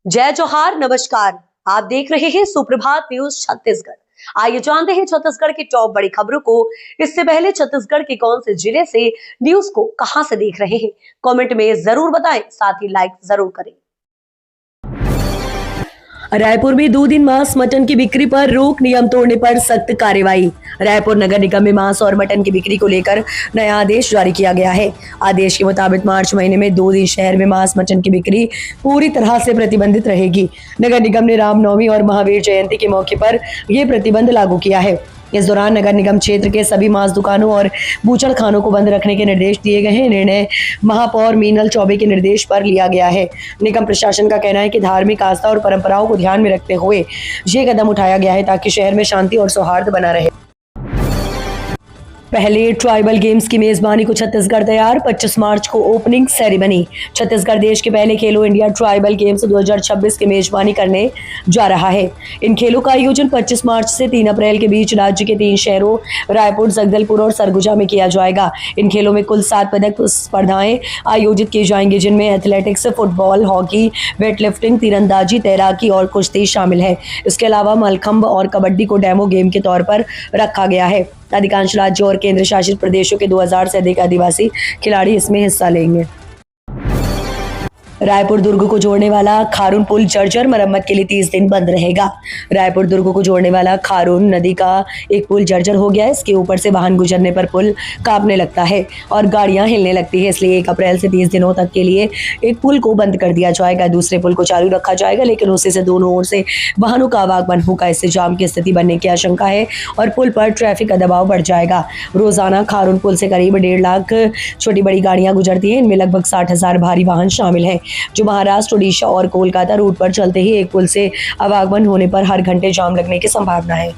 जय जोहार, नमस्कार। आप देख रहे हैं सुप्रभात न्यूज छत्तीसगढ़। आइए जानते हैं छत्तीसगढ़ की टॉप बड़ी खबरों को। इससे पहले छत्तीसगढ़ के कौन से जिले से न्यूज को कहां से देख रहे हैं, कमेंट में जरूर बताएं, साथ ही लाइक जरूर करें। रायपुर में 2 दिन मांस मटन की बिक्री पर रोक, नियम तोड़ने पर सख्त कार्रवाई। रायपुर नगर निगम में मांस और मटन की बिक्री को लेकर नया आदेश जारी किया गया है। आदेश के मुताबिक मार्च महीने में 2 दिन शहर में मांस मटन की बिक्री पूरी तरह से प्रतिबंधित रहेगी। नगर निगम ने रामनवमी और महावीर जयंती के मौके पर यह प्रतिबंध लागू किया है। इस दौरान नगर निगम क्षेत्र के सभी मांस दुकानों और बूचड़ खानों को बंद रखने के निर्देश दिए गए हैं। निर्णय महापौर मीनल चौबे के निर्देश पर लिया गया है। निगम प्रशासन का कहना है कि धार्मिक आस्था और परंपराओं को ध्यान में रखते हुए ये कदम उठाया गया है ताकि शहर में शांति और सौहार्द बना रहे। पहले ट्राइबल गेम्स की मेजबानी को छत्तीसगढ़ तैयार, 25 मार्च को ओपनिंग सेरेमनी। छत्तीसगढ़ देश के पहले खेलो इंडिया ट्राइबल गेम्स 2026 की मेजबानी करने जा रहा है। इन खेलों का आयोजन 25 मार्च से 3 अप्रैल के बीच राज्य के 3 शहरों रायपुर, जगदलपुर और सरगुजा में किया जाएगा। इन खेलों में कुल 7 पदक स्पर्धाएं आयोजित की जाएंगी, जिनमें एथलेटिक्स, फुटबॉल, हॉकी, वेटलिफ्टिंग, तीरंदाजी, तैराकी और कुश्ती शामिल है। इसके अलावा मलखंब और कबड्डी को डेमो गेम के तौर पर रखा गया है। अधिकांश राज्यों और केंद्र शासित प्रदेशों के 2000 से अधिक आदिवासी खिलाड़ी इसमें हिस्सा लेंगे। रायपुर दुर्ग को जोड़ने वाला खारून पुल जर्जर, मरम्मत के लिए 30 दिन बंद रहेगा। रायपुर दुर्ग को जोड़ने वाला खारून नदी का एक पुल जर्जर हो गया है। इसके ऊपर से वाहन गुजरने पर पुल कांपने लगता है और गाड़ियां हिलने लगती है, इसलिए 1 अप्रैल से 30 दिनों तक के लिए एक पुल को बंद कर दिया जाएगा। दूसरे पुल को चालू रखा जाएगा, लेकिन उसी से दोनों ओर से वाहनों का आवागमन होगा। इससे जाम की स्थिति बनने की आशंका है और पुल पर ट्रैफिक का दबाव बढ़ जाएगा। रोजाना खारून पुल से करीब 1.5 लाख छोटी बड़ी गाड़ियां गुजरती हैं। इनमें लगभग 60,000 भारी वाहन शामिल हैं, जो महाराष्ट्र, उड़ीसा और कोलकाता रूट पर चलते ही एक पुल से आवागमन होने पर हर घंटे जाम लगने की संभावना है।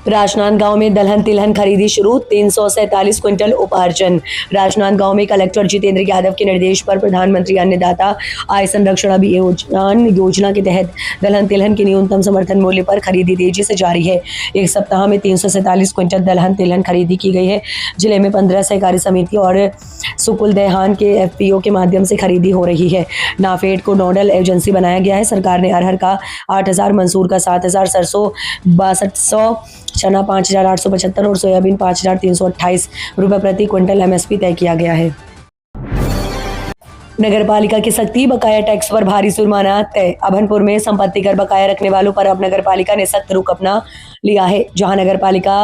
राजनांदगांव में दलहन तिलहन खरीदी शुरू, 347 क्विंटल उपार्जन। राजनांदगांव में कलेक्टर जितेंद्र यादव के निर्देश पर प्रधानमंत्री अन्नदाता आय संरक्षण अभियान योजना के तहत दलहन तिलहन की न्यूनतम समर्थन मूल्य पर खरीदी तेजी से जारी है। एक सप्ताह में 347 क्विंटल दलहन तिलहन खरीदी की गई है। जिले में 15 सहकारी समिति और सुकुल दहन के FPO के माध्यम से खरीदी हो रही है। नाफेड को नोडल एजेंसी बनाया गया है। सरकार ने अरहर का 8,000, मंसूर का 7,000, सरसों 6200, चना 5,875 और सोयाबीन 5,328 रुपए प्रति क्विंटल MSP तय किया गया है। नगर पालिका की सख्ती, बकाया टैक्स पर भारी जुर्माना तय। अभनपुर में संपत्ति कर बकाया रखने वालों पर अब नगर पालिका ने सख्त रुख अपना लिया है, जहां नगर पालिका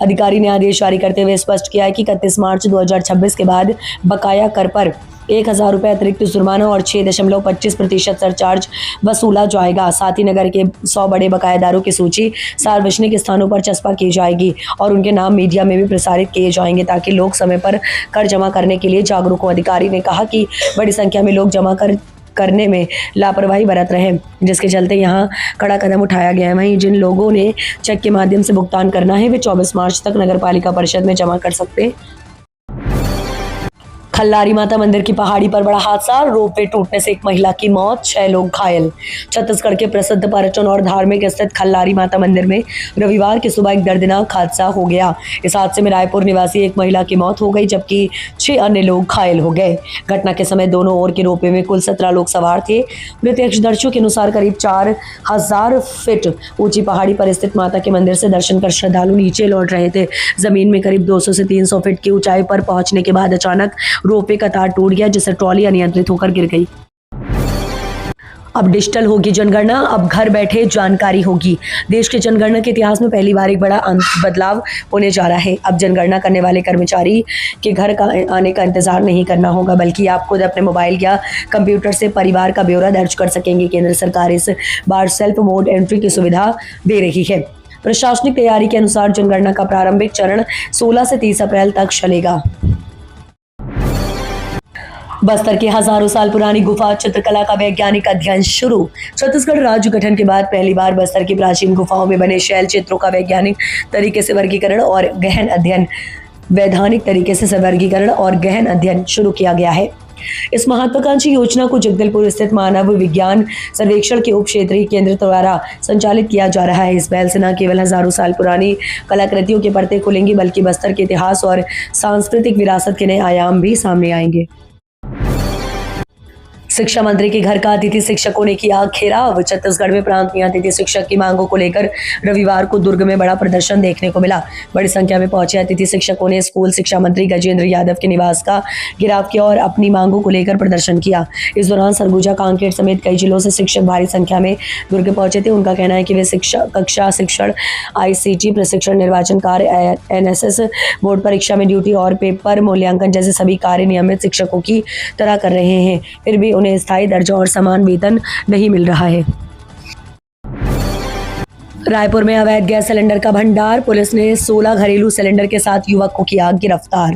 अधिकारी ने आदेश जारी करते हुए स्पष्ट किया है कि 31 मार्च 2026 के बाद बकाया कर पर 1,000 रुपए अतिरिक्त जुर्माना और 6.25% सरचार्ज वसूला जाएगा। साथ ही नगर के 100 बड़े बकायादारों की सूची सार्वजनिक स्थानों पर चस्पा की जाएगी और उनके नाम मीडिया में भी प्रसारित किए जाएंगे, ताकि लोग समय पर कर जमा करने के लिए जागरूक हों। अधिकारी ने कहा कि बड़ी संख्या में लोग जमा करने में लापरवाही बरत रहे हैं, जिसके चलते यहां कड़ा कदम उठाया गया है। वहीं जिन लोगों ने चेक के माध्यम से भुगतान करना है, वे 24 मार्च तक नगर पालिका परिषद में जमा कर सकते हैं। खल्लारी माता मंदिर की पहाड़ी पर बड़ा हादसा, रोपवे टूटने से एक महिला की मौत, 6 लोग घायल। छत्तीसगढ़ के प्रसिद्ध पर्यटन और धार्मिक स्थित खल्लारी माता मंदिर में रविवार की सुबह एक दर्दनाक हादसा हो गया। इस हादसे में रायपुर निवासी एक महिला की मौत हो गई, जबकि 6 अन्य लोग घायल हो गए। घटना के समय दोनों ओर के रोपवे में कुल 17 लोग सवार थे। प्रत्यक्षदर्शियों के अनुसार करीब 4,000 फीट ऊंची पहाड़ी पर स्थित माता के मंदिर से दर्शन कर श्रद्धालु नीचे लौट रहे थे। जमीन में करीब 200 से 300 फीट की ऊंचाई पर पहुंचने के बाद अचानक रोपवे का तार टूट गया, जिससे ट्रॉली अनियंत्रित होकर गिर गई। अब डिजिटल होगी जनगणना, अब घर बैठे जानकारी होगी। देश के जनगणना के इतिहास में पहली बार एक बड़ा बदलाव होने जा रहा है। अब जनगणना करने वाले कर्मचारी के घर का आने का इंतजार नहीं करना होगा, बल्कि आप खुद अपने मोबाइल या कंप्यूटर से परिवार का ब्यौरा दर्ज कर सकेंगे। केंद्र सरकार इस बार सेल्फ मोड एंट्री की सुविधा दे रही है। प्रशासनिक तैयारी के अनुसार जनगणना का प्रारंभिक चरण 16 से 30 अप्रैल तक चलेगा। बस्तर की हजारों साल पुरानी गुफा चित्रकला का वैज्ञानिक अध्ययन शुरू। छत्तीसगढ़ राज्य गठन के बाद पहली बार बस्तर की प्राचीन गुफाओं में बने शैल चित्रों का वैज्ञानिक तरीके से वर्गीकरण और गहन अध्ययन वैधानिक तरीके से वर्गीकरण और गहन अध्ययन शुरू किया गया है। इस महत्वाकांक्षी योजना को जगदलपुर स्थित मानव विज्ञान सर्वेक्षण के उप क्षेत्रीय केंद्र द्वारा संचालित किया जा रहा है। इस पहल से न केवल हजारों साल पुरानी कलाकृतियों के परतें खुलेंगी, बल्कि बस्तर के इतिहास और सांस्कृतिक विरासत के नए आयाम भी सामने आएंगे। शिक्षा मंत्री के घर का अतिथि शिक्षकों ने किया घेराव। छत्तीसगढ़ में प्रांत में अतिथि शिक्षक की मांगों को लेकर रविवार को दुर्ग में बड़ा प्रदर्शन देखने को मिला। बड़ी संख्या में पहुंचे अतिथि शिक्षकों ने स्कूल शिक्षा मंत्री गजेंद्र यादव के निवास का घेराव किया और अपनी मांगों को लेकर प्रदर्शन किया। इस दौरान सरगुजा, कांकेर समेत कई जिलों से शिक्षक भारी संख्या में दुर्ग पहुंचे थे। उनका कहना है कि वे कक्षा शिक्षण, ICT प्रशिक्षण, निर्वाचन कार्य, NSS, बोर्ड परीक्षा में ड्यूटी और पेपर मूल्यांकन जैसे सभी कार्य नियमित शिक्षकों की तरह कर रहे हैं, फिर भी उन्हें स्थायी दर्जा और समान वेतन नहीं मिल रहा है। रायपुर में अवैध गैस सिलेंडर का भंडार, पुलिस ने 16 घरेलू सिलेंडर के साथ युवक को किया गिरफ्तार।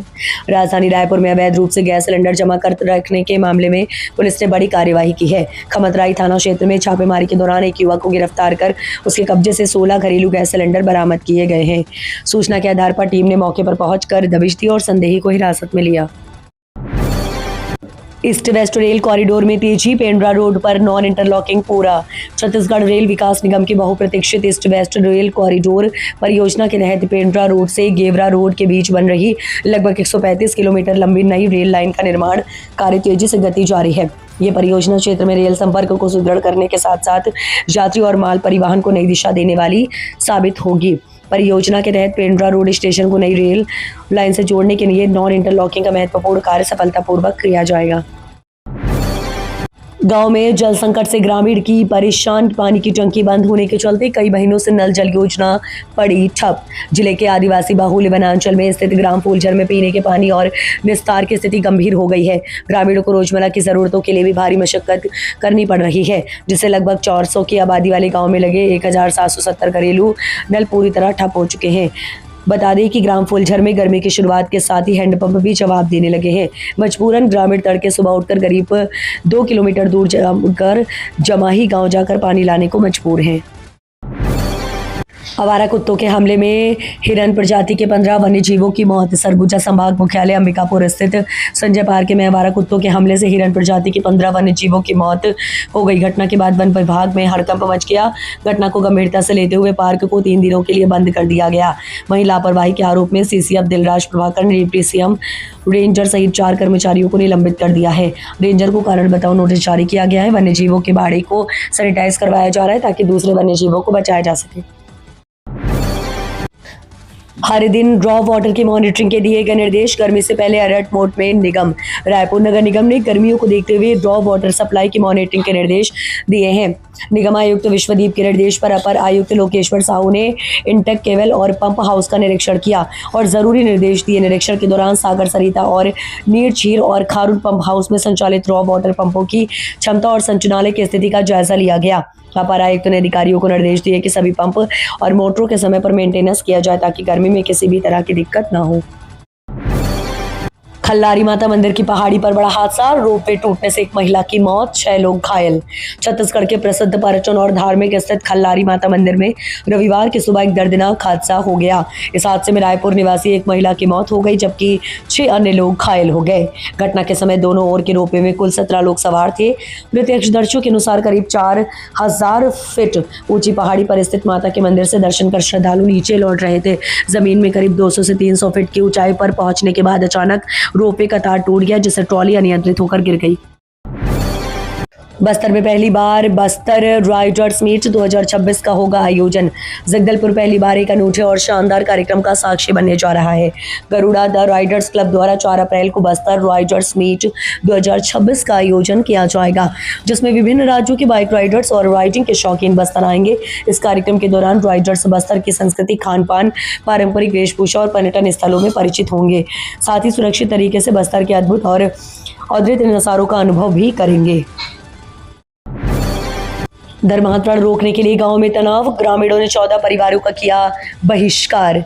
राजधानी रायपुर में अवैध रूप से गैस सिलेंडर जमा कर रखने के मामले में पुलिस ने बड़ी कार्यवाही की है। खमतराई थाना क्षेत्र में छापेमारी के दौरान एक युवक को गिरफ्तार कर उसके कब्जे से 16 घरेलू गैस सिलेंडर बरामद किए गए हैं। सूचना के आधार पर टीम ने मौके पर पहुंचकर दबिश दी और संदेही को हिरासत में लिया। ईस्ट वेस्ट रेल कॉरिडोर में तेजी, पेंड्रा रोड पर नॉन इंटरलॉकिंग पूरा। छत्तीसगढ़ रेल विकास निगम की बहुप्रतीक्षित ईस्ट वेस्ट रेल कॉरिडोर परियोजना के तहत पेंड्रा रोड से गेवरा रोड के बीच बन रही लगभग 135 किलोमीटर लंबी नई रेल लाइन का निर्माण कार्य तेजी से गति जारी है। ये परियोजना क्षेत्र में रेल संपर्क को सुदृढ़ करने के साथ साथ यात्री और माल परिवहन को नई दिशा देने वाली साबित होगी। परियोजना के तहत पेंड्रा रोड स्टेशन को नई रेल लाइन से जोड़ने के लिए नॉन इंटरलॉकिंग का महत्वपूर्ण कार्य सफलतापूर्वक किया जाएगा। गांव में जल संकट से ग्रामीण की परेशान, पानी की टंकी बंद होने के चलते कई महीनों से नल जल योजना पड़ी ठप। जिले के आदिवासी बाहुल्य वनांचल में स्थित ग्राम फूलझर में पीने के पानी और निस्तार की स्थिति गंभीर हो गई है। ग्रामीणों को रोजमर्रा की जरूरतों के लिए भी भारी मशक्कत करनी पड़ रही है, जिससे लगभग 400 की आबादी वाले गाँव में लगे 1770 घरेलू नल पूरी तरह ठप हो चुके हैं। बता दें कि ग्राम फूलझर में गर्मी की शुरुआत के साथ ही हैंडपंप भी जवाब देने लगे हैं। मजबूरन ग्रामीण तड़के सुबह उठकर करीब 2 किलोमीटर दूर जमाही गांव जाकर पानी लाने को मजबूर हैं। आवारा कुत्तों के हमले में हिरन प्रजाति के 15 वन्य जीवों की मौत। सरगुजा संभाग मुख्यालय अंबिकापुर स्थित संजय पार्क में आवारा कुत्तों के हमले से हिरन प्रजाति के 15 वन्य जीवों की मौत हो गई। घटना के बाद वन विभाग में हड़कंप मच गया। घटना को गंभीरता से लेते हुए पार्क को 3 दिनों के लिए बंद कर दिया गया। वहीं लापरवाही के आरोप में CCF दिलराज प्रभाकर ने डिप्टी CM रेंजर सहित 4 कर्मचारियों को निलंबित कर दिया है। रेंजर को कारण बताओ नोटिस जारी किया गया है। वन्य जीवों के बाड़े को सैनिटाइज करवाया जा रहा है ताकि दूसरे वन्य जीवों को बचाया जा सके। हर दिन रॉ वाटर की मॉनिटरिंग के दिए गए निर्देश, गर्मी से पहले अलर्ट मोड में निगम। रायपुर नगर निगम ने गर्मियों को देखते हुए रॉ वाटर सप्लाई की मॉनिटरिंग के निर्देश दिए हैं। निगम आयुक्त विश्वदीप के निर्देश पर अपर आयुक्त लोकेश्वर साहू ने इंटेक केवल और पंप हाउस का निरीक्षण किया और जरूरी निर्देश दिए। निरीक्षण के दौरान सागर, सरिता और नीरछीर और खारून पंप हाउस में संचालित रॉ वाटर पंपों की क्षमता और संचालनालय की स्थिति का जायजा लिया गया। अपर आयुक्त ने अधिकारियों को निर्देश दिए कि सभी पंप और मोटरों के समय पर मेंटेनेंस किया जाए ताकि गर्मी में किसी भी तरह की दिक्कत न हो। खल्लारी माता मंदिर की पहाड़ी पर बड़ा हादसा, रोपवे टूटने से एक महिला की मौत, 6 लोग घायल। छत्तीसगढ़ के प्रसिद्ध पर्यटन और धार्मिक स्थित खल्लारी माता मंदिर में रविवार की सुबह एक दर्दनाक हादसा हो गया। इस हादसे में रायपुर निवासी एक महिला की मौत हो गई जबकि 6 अन्य लोग घायल हो गए। घटना के समय दोनों ओर के रोपवे में कुल 17 लोग सवार थे। प्रत्यक्षदर्शियों के अनुसार करीब 4000 फीट ऊंची पहाड़ी पर स्थित माता के मंदिर से दर्शन कर श्रद्धालु नीचे लौट रहे थे। जमीन में करीब 200 से 300 फीट की ऊंचाई पर पहुंचने के बाद अचानक रोपवे का तार टूट गया जिससे ट्रॉली अनियंत्रित होकर गिर गई। बस्तर में पहली बार बस्तर राइडर्स मीट 2026 का होगा आयोजन। जगदलपुर पहली बार एक अनूठे और शानदार कार्यक्रम का साक्षी बनने जा रहा है। गरुड़ा द राइडर्स क्लब द्वारा 4 अप्रैल को बस्तर राइडर्स मीट 2026 का आयोजन किया जाएगा, जिसमें विभिन्न राज्यों के बाइक राइडर्स और राइडिंग के शौकीन बस्तर आएंगे। इस कार्यक्रम के दौरान राइडर्स बस्तर की संस्कृति, खान पान, पारंपरिक वेशभूषा और पर्यटन स्थलों में परिचित होंगे। साथ ही सुरक्षित तरीके से बस्तर के अद्भुत और अद्वितीय नज़ारों का अनुभव भी करेंगे। धर्मांतरण रोकने के लिए गांव में तनाव, ग्रामीणों ने 14 परिवारों का किया बहिष्कार।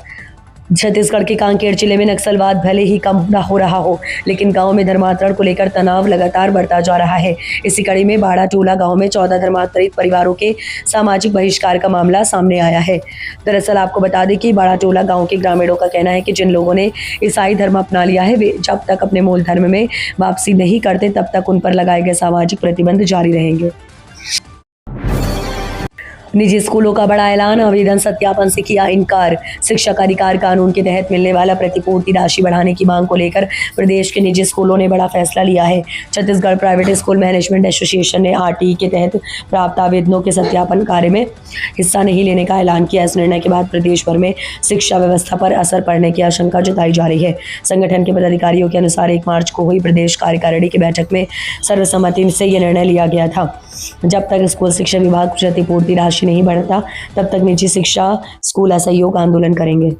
छत्तीसगढ़ के कांकेर जिले में नक्सलवाद भले ही कम हो रहा हो, लेकिन गांव में धर्मांतरण को लेकर तनाव लगातार बढ़ता जा रहा है। इसी कड़ी में बाड़ा टोला गांव में 14 धर्मांतरित परिवारों के सामाजिक बहिष्कार का मामला सामने आया है। दरअसल आपको बता दें कि बाड़ा टोला गांव के ग्रामीणों का कहना है कि जिन लोगों ने ईसाई धर्म अपना लिया है वे जब तक अपने मूल धर्म में वापसी नहीं करते तब तक उन पर लगाए गए सामाजिक प्रतिबंध जारी रहेंगे। निजी स्कूलों का बड़ा ऐलान, आवेदन सत्यापन से किया इनकार। शिक्षक अधिकार कानून के तहत मिलने वाला प्रतिपूर्ति राशि बढ़ाने की मांग को लेकर प्रदेश के निजी स्कूलों ने बड़ा फैसला लिया है। Chhattisgarh private school management association ने आरटीई के तहत प्राप्त आवेदनों के सत्यापन कार्य में हिस्सा नहीं लेने का ऐलान किया। इस निर्णय के बाद प्रदेश भर में शिक्षा व्यवस्था पर असर पड़ने की आशंका जताई जा रही है। संगठन के पदाधिकारियों के अनुसार 1 मार्च को हुई प्रदेश कार्यकारिणी की बैठक में सर्वसम्मति से यह निर्णय लिया गया था। जब तक स्कूल शिक्षा विभाग क्षतिपूर्ति राशि नहीं बढ़ता, तब तक निजी शिक्षा स्कूल असहयोग आंदोलन करेंगे।